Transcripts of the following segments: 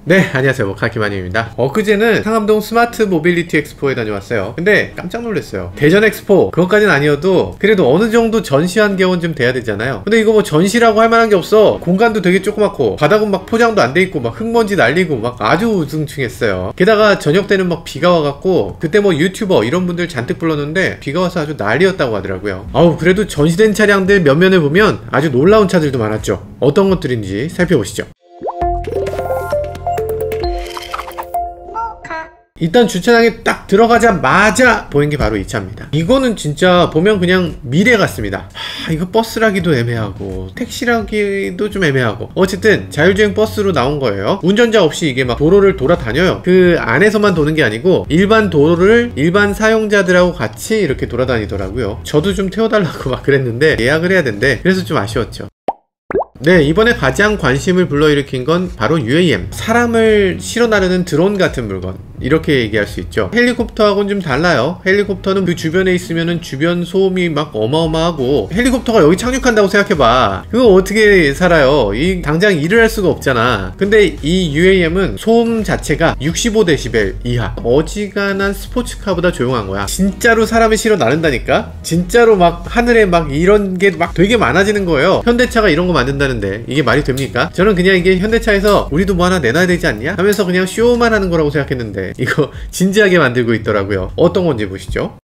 네, 안녕하세요. 카키마님입니다. 엊그제는 상암동 스마트 모빌리티 엑스포에 다녀왔어요. 근데 깜짝 놀랐어요. 대전 엑스포 그것까지는 아니어도 그래도 어느 정도 전시 환경은 좀 돼야 되잖아요. 근데 이거 뭐 전시라고 할 만한 게 없어. 공간도 되게 조그맣고 바닥은 막 포장도 안 돼 있고 막 흙먼지 날리고 막 아주 우중충했어요. 게다가 저녁 때는 막 비가 와갖고 그때 뭐 유튜버 이런 분들 잔뜩 불렀는데 비가 와서 아주 난리였다고 하더라고요. 아우, 그래도 전시된 차량들 몇면을 보면 아주 놀라운 차들도 많았죠. 어떤 것들인지 살펴보시죠. 일단 주차장에 딱 들어가자마자 보인 게 바로 이 차입니다. 이거는 진짜 보면 그냥 미래 같습니다. 이거 버스라기도 애매하고 택시라기도 좀 애매하고 어쨌든 자율주행 버스로 나온 거예요. 운전자 없이 이게 막 도로를 돌아다녀요. 그 안에서만 도는 게 아니고 일반 도로를 일반 사용자들하고 같이 이렇게 돌아다니더라고요. 저도 좀 태워달라고 막 그랬는데 예약을 해야 된대. 그래서 좀 아쉬웠죠. 네, 이번에 가장 관심을 불러일으킨 건 바로 UAM, 사람을 실어 나르는 드론 같은 물건, 이렇게 얘기할 수 있죠. 헬리콥터하고는 좀 달라요. 헬리콥터는 그 주변에 있으면은 주변 소음이 막 어마어마하고, 헬리콥터가 여기 착륙한다고 생각해봐. 그거 어떻게 살아요? 당장 일을 할 수가 없잖아. 근데 이 UAM은 소음 자체가 65dB 이하, 어지간한 스포츠카보다 조용한 거야. 진짜로 사람을 실어 나른다니까? 진짜로 막 하늘에 막 이런 게 막 되게 많아지는 거예요. 현대차가 이런 거 만든다는데 이게 말이 됩니까? 저는 그냥 이게 현대차에서 우리도 뭐 하나 내놔야 되지 않냐? 하면서 그냥 쇼만 하는 거라고 생각했는데 이거 진지하게 만들고 있더라고요. 어떤 건지 보시죠.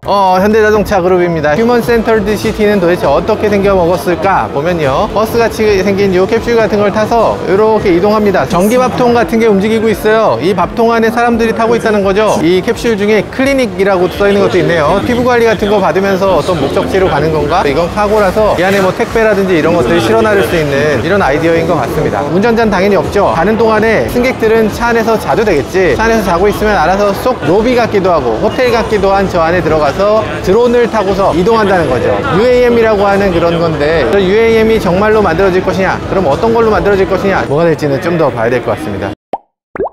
현대자동차 그룹입니다. 휴먼 센터드 시티는 도대체 어떻게 생겨 먹었을까 보면요, 버스같이 생긴 이 캡슐 같은 걸 타서 이렇게 이동합니다. 전기 밥통 같은 게 움직이고 있어요. 이 밥통 안에 사람들이 타고 있다는 거죠. 이 캡슐 중에 클리닉이라고 써있는 것도 있네요. 피부관리 같은 거 받으면서 어떤 목적지로 가는 건가? 이건 카고라서 이 안에 뭐 택배라든지 이런 것들을 실어 나를 수 있는 이런 아이디어인 것 같습니다. 운전자는 당연히 없죠. 가는 동안에 승객들은 차 안에서 자도 되겠지. 차 안에서 자고 있으면 알아서 쏙 로비 같기도 하고 호텔 같기도 한 저 안에 들어가서 드론을 타고서 이동한다는 거죠. UAM이라고 하는 그런 건데, UAM이 정말로 만들어질 것이냐, 그럼 어떤 걸로 만들어질 것이냐, 뭐가 될지는 좀 더 봐야 될 것 같습니다.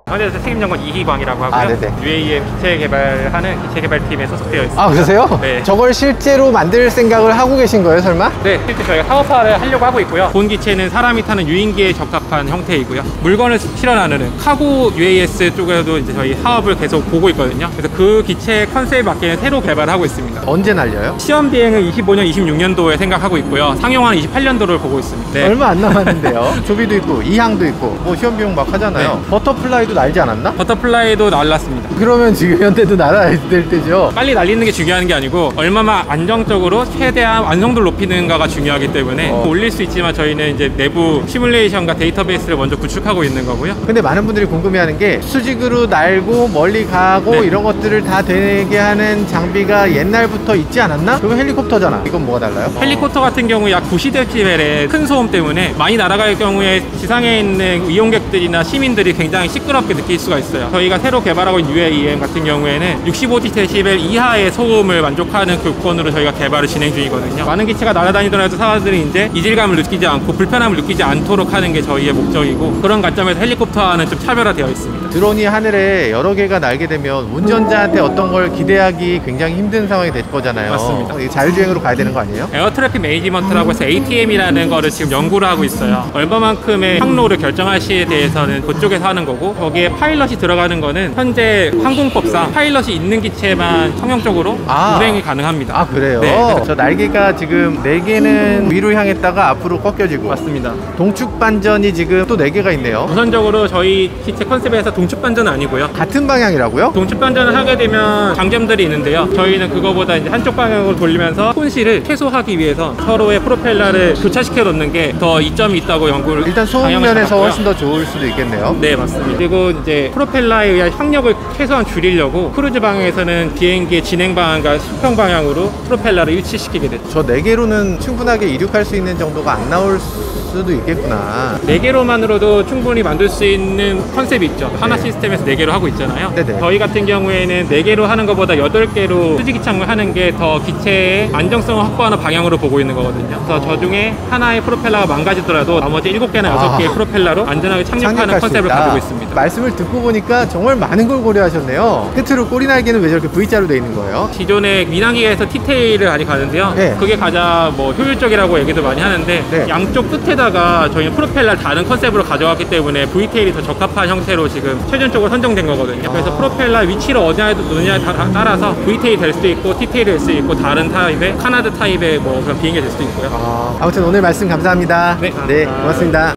현대자동차 책임연구원 이희광이라고 하고요. UAM 기체 개발하는 기체 개발팀에 소속되어 있습니다. 아, 그러세요? 네. 저걸 실제로 만들 생각을 하고 계신 거예요, 설마? 네, 실제 저희가 사업화를 하려고 하고 있고요. 본 기체는 사람이 타는 유인기에 적합한 형태이고요. 물건을 실어 나르는 카고 UAS 쪽에도 이제 저희 사업을 계속 보고 있거든요. 그래서 그 기체 컨셉에 맞게 새로 개발하고 있습니다. 언제 날려요? 시험 비행은 25년, 26년도에 생각하고 있고요. 상용화는 28년도를 보고 있습니다. 네. 얼마 안 남았는데요. 조비도 있고 이항도 있고 뭐 시험 비용 막 하잖아요. 네. 버터플라이도 날지 않았나? 버터플라이도 날랐습니다. 그러면 지금 현대도 날아야 될 때죠? 빨리 날리는 게 중요한 게 아니고 얼마만 안정적으로 최대한 완성도를 높이는가가 중요하기 때문에 올릴 수 있지만 저희는 이제 내부 시뮬레이션과 데이터베이스를 먼저 구축하고 있는 거고요. 근데 많은 분들이 궁금해하는 게 수직으로 날고 멀리 가고 네. 이런 것들을 다 되게 하는 장비가 옛날부터 있지 않았나? 그거 헬리콥터잖아. 이건 뭐가 달라요? 헬리콥터 같은 경우 약 90dB의 큰 소음 때문에 많이 날아갈 경우에 지상에 있는 이용객들이나 시민들이 굉장히 시끄럽게 느낄 수가 있어요. 저희가 새로 개발하고 있는 UAM 같은 경우에는 65dB 이하의 소음을 만족하는 교권으로 저희가 개발을 진행 중이거든요. 많은 기체가 날아다니더라도 사람들이 이제 이질감을 느끼지 않고 불편함을 느끼지 않도록 하는 게 저희의 목적이고, 그런 관점에서 헬리콥터와는 좀 차별화되어 있습니다. 드론이 하늘에 여러 개가 날게 되면 운전자한테 어떤 걸 기대하기 굉장히 힘든 상황이 될 거잖아요. 맞습니다. 자율주행으로 가야 되는 거 아니에요? 에어 트래픽 매니지먼트라고 해서 ATM이라는 거를 지금 연구를 하고 있어요. 얼마만큼의 항로를 결정할 시에 대해서는 그쪽에서 하는 거고, 거기에 파일럿이 들어가는 거는 현재 항공법상 파일럿이 있는 기체만 성형적으로 운행이 가능합니다. 아, 그래요? 네. 저 날개가 지금 4개는 위로 향했다가 앞으로 꺾여지고. 맞습니다. 동축 반전이 지금 또 4개가 있네요. 우선적으로 저희 기체 컨셉에서 동축 반전은 아니고요. 같은 방향이라고요? 동축 반전을 하게 되면 장점들이 있는데요. 저희는 그거보다 이제 한쪽 방향으로 돌리면서 손실을 최소화하기 위해서 서로의 프로펠러를 교차시켜 놓는 게 더 이점이 있다고 연구를 일단 소음면에서 훨씬 더 좋을 수도 있겠네요. 네, 맞습니다. 그리고 이제 프로펠러에 의한 항력을 최소한 줄이려고 크루즈 방향에서는 비행기의 진행 방향과 수평 방향으로 프로펠러를 일치시키게 됐죠. 저 4개로는 충분하게 이륙할 수 있는 정도가 안 나올 수도 있겠구나. 4개로만으로도 충분히 만들 수 있는 컨셉이 있죠. 하나 하나 시스템에서 4개로 하고 있잖아요. 네네. 저희 같은 경우에는 4개로 하는 것보다 8개로 수직이 창을 하는 게 더 기체의 안정성을 확보하는 방향으로 보고 있는 거거든요. 그래서 저 중에 하나의 프로펠러가 망가지더라도 나머지 7개나 6개의 프로펠러로 안전하게 착륙하는 컨셉을 가지고 있습니다. 말씀을 듣고 보니까 정말 많은 걸 고려하셨네요. 끝으로 꼬리 날개는 왜 저렇게 V자로 되어 있는 거예요? 기존의 민항기에서 T테일을 많이 가는데요. 네. 그게 가장 효율적이라고 얘기도 많이 하는데 네. 양쪽 끝에다가 저희는 프로펠러를 다른 컨셉으로 가져왔기 때문에 V테일이 더 적합한 형태로 지금 최종적으로 선정된 거거든요. 그래서 프로펠러 위치를 어디에 놓느냐에 따라서 V테일이 될 수도 있고 T테일이 될 수도 있고 다른 타입의 카나드 타입의 뭐 그런 비행기가 될 수도 있고요. 아무튼 오늘 말씀 감사합니다. 네, 네, 고맙습니다.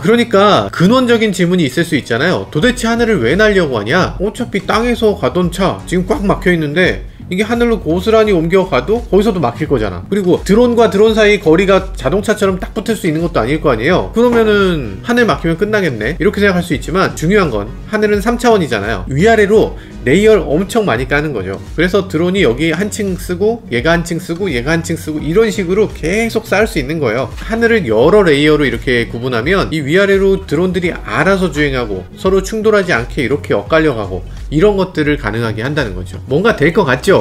그러니까 근원적인 질문이 있을 수 있잖아요. 도대체 하늘을 왜 날려고 하냐? 어차피 땅에서 가던 차 지금 꽉 막혀 있는데 이게 하늘로 고스란히 옮겨가도 거기서도 막힐 거잖아. 그리고 드론과 드론 사이 거리가 자동차처럼 딱 붙을 수 있는 것도 아닐 거 아니에요. 그러면은 하늘 막히면 끝나겠네 이렇게 생각할 수 있지만 중요한 건 하늘은 3차원이잖아요 위아래로 레이어를 엄청 많이 까는 거죠. 그래서 드론이 여기 한 층 쓰고 얘가 한 층 쓰고 얘가 한 층 쓰고 이런 식으로 계속 쌓을 수 있는 거예요. 하늘을 여러 레이어로 이렇게 구분하면 이 위아래로 드론들이 알아서 주행하고 서로 충돌하지 않게 이렇게 엇갈려 가고 이런 것들을 가능하게 한다는 거죠. 뭔가 될 것 같죠?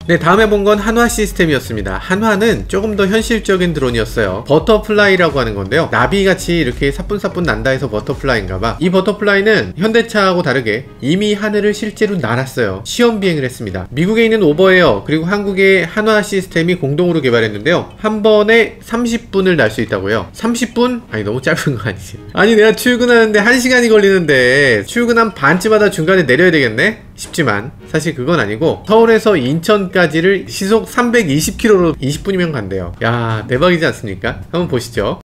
네, 다음에 본 건 한화 시스템이었습니다. 한화는 조금 더 현실적인 드론이었어요. 버터플라이라고 하는 건데요. 나비같이 이렇게 사뿐사뿐 난다 해서 버터플라이인가봐. 이 버터플라이는 현대차하고 다르게 이미 하늘을 실제로 날았어요. 시험 비행을 했습니다. 미국에 있는 오버에어 그리고 한국의 한화 시스템이 공동으로 개발했는데요. 한 번에 30분을 날 수 있다고요. 30분? 아니 너무 짧은 거 아니지? 아니 내가 출근하는데 1시간이 걸리는데 출근한 반쯤 하다 중간에 내려야 되겠네? 싶지만 사실 그건 아니고 서울에서 인천까지를 시속 320km로 20분이면 간대요. 야 대박이지 않습니까? 한번 보시죠.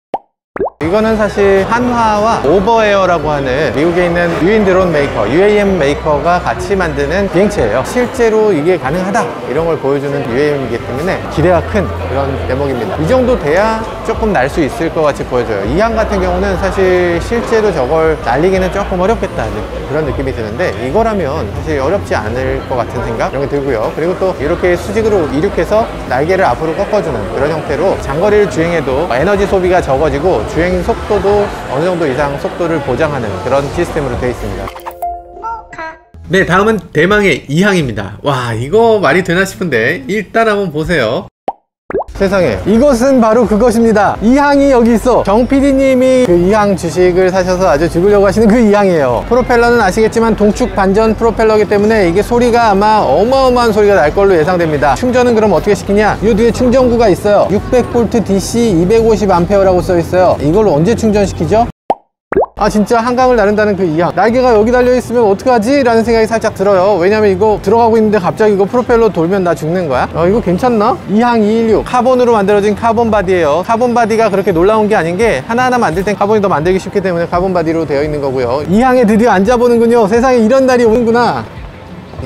이거는 사실 한화와 오버에어라고 하는 미국에 있는 유인 드론 메이커 UAM 메이커가 같이 만드는 비행체예요. 실제로 이게 가능하다 이런 걸 보여주는 UAM이기 때문에 기대가 큰 그런 대목입니다. 이 정도 돼야 조금 날 수 있을 것 같이 보여져요. 이항 같은 경우는 사실 실제로 저걸 날리기는 조금 어렵겠다 그런 느낌이 드는데 이거라면 사실 어렵지 않을 것 같은 생각 이런 게 들고요. 그리고 또 이렇게 수직으로 이륙해서 날개를 앞으로 꺾어주는 그런 형태로 장거리를 주행해도 에너지 소비가 적어지고 주행 속도도 어느 정도 이상 속도를 보장하는 그런 시스템으로 되어 있습니다. 네, 다음은 대망의 이항입니다. 와, 이거 말이 되나 싶은데 일단 한번 보세요. 세상에, 이것은 바로 그것입니다. 이항이 여기 있어. 정 PD님이 그 이항 주식을 사셔서 아주 죽으려고 하시는 그 이항이에요. 프로펠러는 아시겠지만 동축 반전 프로펠러이기 때문에 이게 소리가 아마 어마어마한 소리가 날 걸로 예상됩니다. 충전은 그럼 어떻게 시키냐? 이 뒤에 충전구가 있어요. 600V DC 250A라고 써 있어요. 이걸 언제 충전시키죠? 아 진짜 한강을 나른다는 그 이항, 날개가 여기 달려있으면 어떡하지? 라는 생각이 살짝 들어요. 왜냐면 이거 들어가고 있는데 갑자기 이거 프로펠러 돌면 나 죽는 거야? 이거 괜찮나? 이항 216 카본으로 만들어진 카본 바디예요. 카본 바디가 그렇게 놀라운 게 아닌 게 하나하나 만들 땐 카본이 더 만들기 쉽기 때문에 카본 바디로 되어 있는 거고요. 이항에 드디어 앉아보는군요. 세상에 이런 날이 오는구나.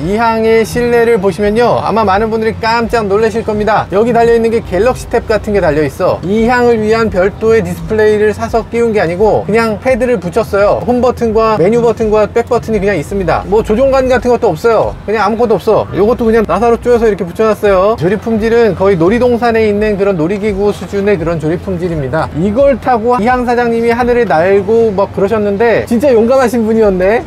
이항의 실내를 보시면요 아마 많은 분들이 깜짝 놀라실 겁니다. 여기 달려있는 게 갤럭시 탭 같은 게 달려있어. 이항을 위한 별도의 디스플레이를 사서 끼운 게 아니고 그냥 패드를 붙였어요. 홈 버튼과 메뉴 버튼과 백 버튼이 그냥 있습니다. 뭐 조종관 같은 것도 없어요. 그냥 아무것도 없어. 요것도 그냥 나사로 쪼여서 이렇게 붙여놨어요. 조립 품질은 거의 놀이동산에 있는 그런 놀이기구 수준의 그런 조립 품질입니다. 이걸 타고 이항 사장님이 하늘을 날고 막 그러셨는데 진짜 용감하신 분이었네.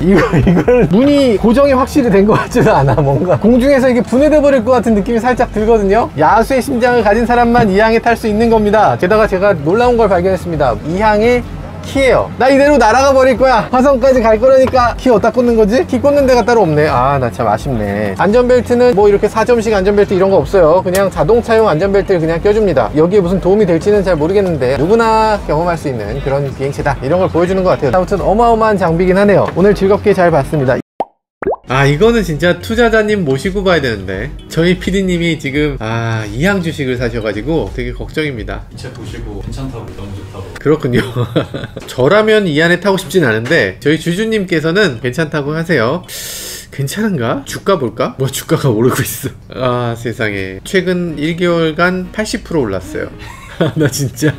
이걸 문이 고정이 확실히 된 것 같지도 않아. 뭔가 공중에서 이게 분해돼 버릴 것 같은 느낌이 살짝 들거든요. 야수의 심장을 가진 사람만 이항에 탈 수 있는 겁니다. 게다가 제가 놀라운 걸 발견했습니다. 이항의 키예요. 나 이대로 날아가 버릴 거야. 화성까지 갈 거라니까. 키 어디다 꽂는 거지? 키 꽂는 데가 따로 없네. 아, 나 참 아쉽네. 안전벨트는 뭐 이렇게 4점식 안전벨트 이런 거 없어요. 그냥 자동차용 안전벨트를 그냥 껴줍니다. 여기에 무슨 도움이 될지는 잘 모르겠는데 누구나 경험할 수 있는 그런 비행체다 이런 걸 보여주는 것 같아요. 아무튼 어마어마한 장비긴 하네요. 오늘 즐겁게 잘 봤습니다. 아 이거는 진짜 투자자님 모시고 봐야 되는데 저희 PD님이 지금 이항 주식을 사셔가지고 되게 걱정입니다. 이 차 보시고 괜찮다고 너무 좋다고. 그렇군요. 저라면 이 안에 타고 싶진 않은데 저희 주주님께서는 괜찮다고 하세요. 괜찮은가? 주가 볼까? 뭐 주가가 오르고 있어. 아 세상에 최근 1개월간 80% 올랐어요. 나 진짜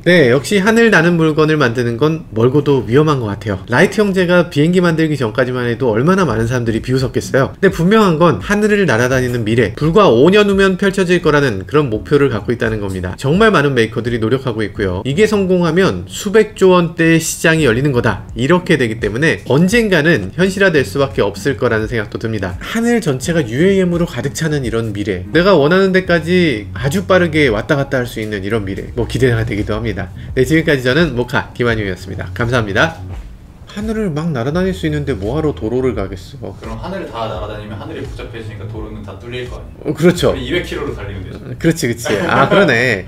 네, 역시 하늘 나는 물건을 만드는 건 멀고도 위험한 것 같아요. 라이트 형제가 비행기 만들기 전까지만 해도 얼마나 많은 사람들이 비웃었겠어요. 근데 분명한 건 하늘을 날아다니는 미래, 불과 5년 후면 펼쳐질 거라는 그런 목표를 갖고 있다는 겁니다. 정말 많은 메이커들이 노력하고 있고요. 이게 성공하면 수백조 원대의 시장이 열리는 거다, 이렇게 되기 때문에 언젠가는 현실화될 수밖에 없을 거라는 생각도 듭니다. 하늘 전체가 UAM으로 가득 차는 이런 미래, 내가 원하는 데까지 아주 빠르게 왔다 갔다 할 수 있는 이런 미래, 뭐 기대가 되기도 합니다. 네, 지금까지 저는 모카 김한용이었습니다. 감사합니다. 하늘을 막 날아다닐 수 있는데 뭐하러 도로를 가겠어. 그럼 하늘을 다 날아다니면 하늘이 복잡해지니까 도로는 다 뚫릴 거 아니에요? 그렇죠. 200km로 달리면 되죠. 그렇지. 아, 그러네.